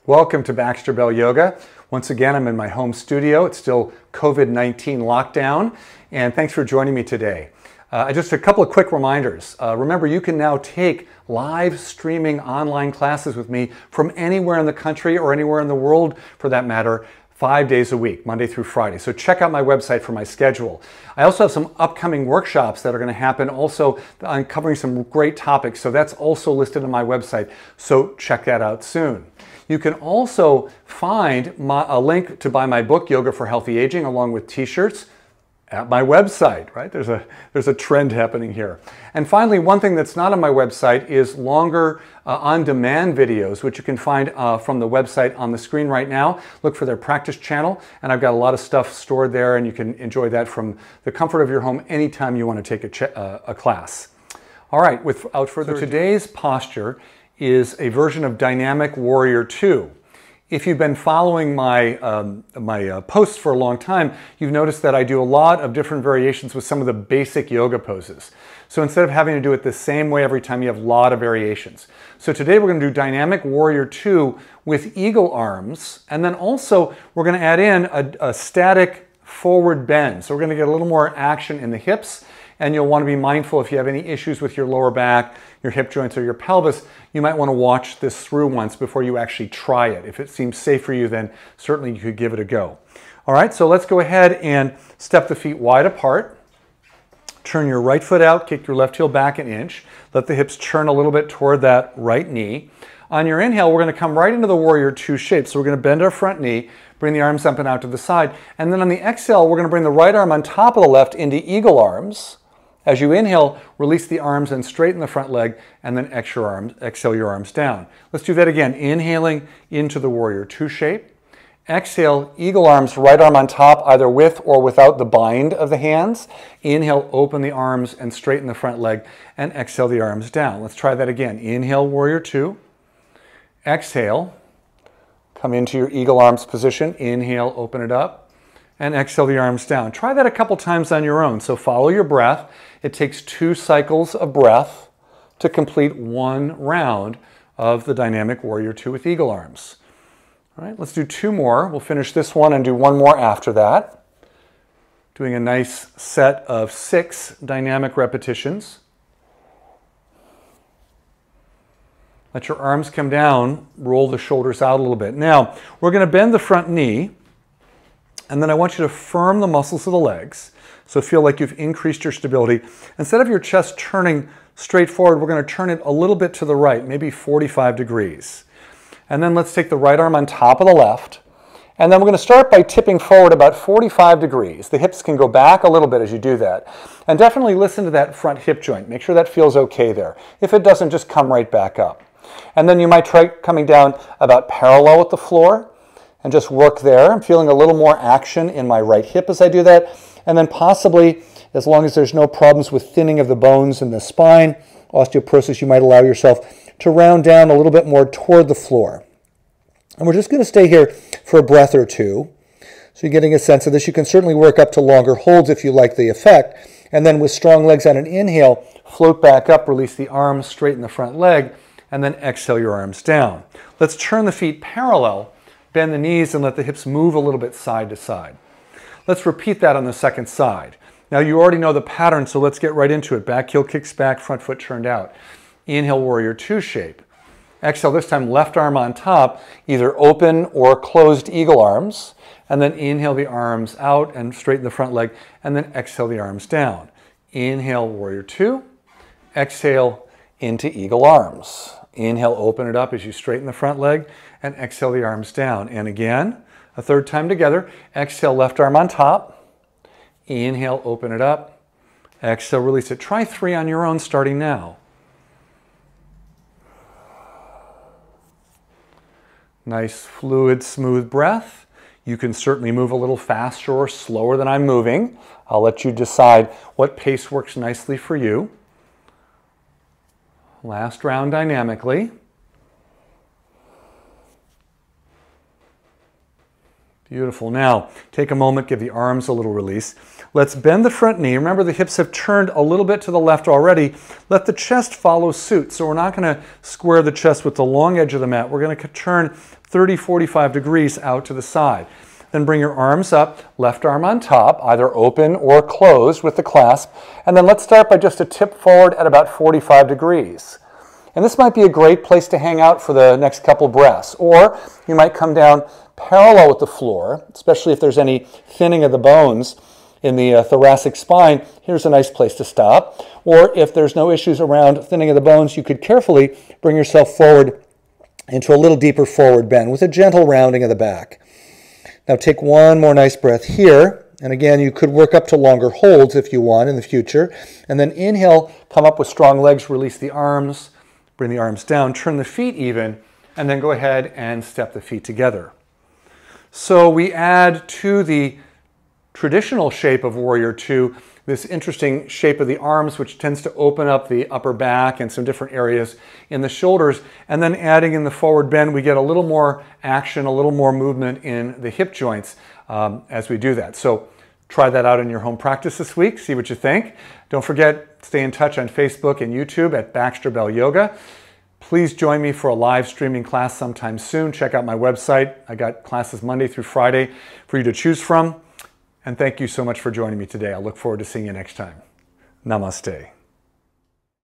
Welcome to Baxter Bell Yoga. Once again, I'm in my home studio. It's still COVID-19 lockdown, and thanks for joining me today. Just a couple of quick reminders. Remember, you can now take live streaming online classes with me from anywhere in the country or anywhere in the world, for that matter, 5 days a week, Monday through Friday. So check out my website for my schedule. I also have some upcoming workshops that are going to happen also on covering some great topics. So that's also listed on my website. So check that out soon. You can also find a link to buy my book, Yoga for Healthy Aging, along with t-shirts at my website, right? There's a trend happening here. And finally, one thing that's not on my website is longer on-demand videos, which you can find from the website on the screen right now. Look for their practice channel, and I've got a lot of stuff stored there, and you can enjoy that from the comfort of your home anytime you want to take a class. All right, without further ado, today's posture is a version of Dynamic Warrior 2. If you've been following my posts for a long time, you've noticed that I do a lot of different variations with some of the basic yoga poses. So instead of having to do it the same way every time, you have a lot of variations. So today we're going to do Dynamic Warrior 2 with eagle arms, and then also we're going to add in a static forward bend. So we're going to get a little more action in the hips, and you'll want to be mindful if you have any issues with your lower back, your hip joints, or your pelvis, you might want to watch this through once before you actually try it. If it seems safe for you, then certainly you could give it a go. All right, so let's go ahead and step the feet wide apart. Turn your right foot out, kick your left heel back an inch. Let the hips turn a little bit toward that right knee. On your inhale, we're going to come right into the Warrior 2 shape. So we're going to bend our front knee, bring the arms up and out to the side. And then on the exhale, we're going to bring the right arm on top of the left into eagle arms. As you inhale, release the arms and straighten the front leg, and then exhale your arms down. Let's do that again. Inhaling into the Warrior 2 shape. Exhale, eagle arms, right arm on top, either with or without the bind of the hands. Inhale, open the arms and straighten the front leg, and exhale the arms down. Let's try that again. Inhale, Warrior 2. Exhale, come into your eagle arms position. Inhale, open it up, and exhale the arms down. Try that a couple times on your own. So follow your breath. It takes 2 cycles of breath to complete 1 round of the Dynamic Warrior 2 with eagle arms. All right, let's do 2 more. We'll finish this one and do 1 more after that. Doing a nice set of 6 dynamic repetitions. Let your arms come down, roll the shoulders out a little bit. Now, we're going to bend the front knee, and then I want you to firm the muscles of the legs. So feel like you've increased your stability. Instead of your chest turning straight forward, we're going to turn it a little bit to the right, maybe 45 degrees. And then let's take the right arm on top of the left. And then we're going to start by tipping forward about 45 degrees. The hips can go back a little bit as you do that. And definitely listen to that front hip joint. Make sure that feels okay there. If it doesn't, just come right back up. And then you might try coming down about parallel with the floor and just work there. I'm feeling a little more action in my right hip as I do that. And then possibly, as long as there's no problems with thinning of the bones in the spine, osteoporosis, you might allow yourself to round down a little bit more toward the floor. And we're just going to stay here for a breath or 2. So you're getting a sense of this. You can certainly work up to longer holds if you like the effect. And then with strong legs on an inhale, float back up, release the arms, straighten the front leg, and then exhale your arms down. Let's turn the feet parallel, bend the knees, and let the hips move a little bit side to side. Let's repeat that on the second side. Now you already know the pattern, so let's get right into it. Back heel kicks back, front foot turned out. Inhale, Warrior 2 shape. Exhale, this time left arm on top, either open or closed eagle arms. And then inhale the arms out and straighten the front leg, and then exhale the arms down. Inhale, Warrior 2. Exhale into eagle arms. Inhale, open it up as you straighten the front leg, and exhale the arms down. And again, a third time together. Exhale, left arm on top. Inhale, open it up. Exhale, release it. Try 3 on your own starting now. Nice, fluid, smooth breath. You can certainly move a little faster or slower than I'm moving. I'll let you decide what pace works nicely for you. Last round dynamically. Beautiful. Now, take a moment, give the arms a little release. Let's bend the front knee. Remember, the hips have turned a little bit to the left already. Let the chest follow suit. So we're not going to square the chest with the long edge of the mat. We're going to turn 30, 45 degrees out to the side. Then bring your arms up, left arm on top, either open or closed with the clasp. And then let's start by just a tip forward at about 45 degrees. And this might be a great place to hang out for the next couple breaths. Or you might come down parallel with the floor, especially if there's any thinning of the bones in the thoracic spine. Here's a nice place to stop. Or if there's no issues around thinning of the bones, you could carefully bring yourself forward into a little deeper forward bend with a gentle rounding of the back. Now take one more nice breath here. And again, you could work up to longer holds if you want in the future. And then inhale, come up with strong legs, release the arms, bring the arms down, turn the feet even, and then go ahead and step the feet together. So we add to the traditional shape of Warrior II this interesting shape of the arms, which tends to open up the upper back and some different areas in the shoulders. And then adding in the forward bend, we get a little more action, a little more movement in the hip joints as we do that. So try that out in your home practice this week. See what you think. Don't forget, stay in touch on Facebook and YouTube at Baxter Bell Yoga. Please join me for a live streaming class sometime soon. Check out my website. I got classes Monday through Friday for you to choose from. And thank you so much for joining me today. I look forward to seeing you next time. Namaste.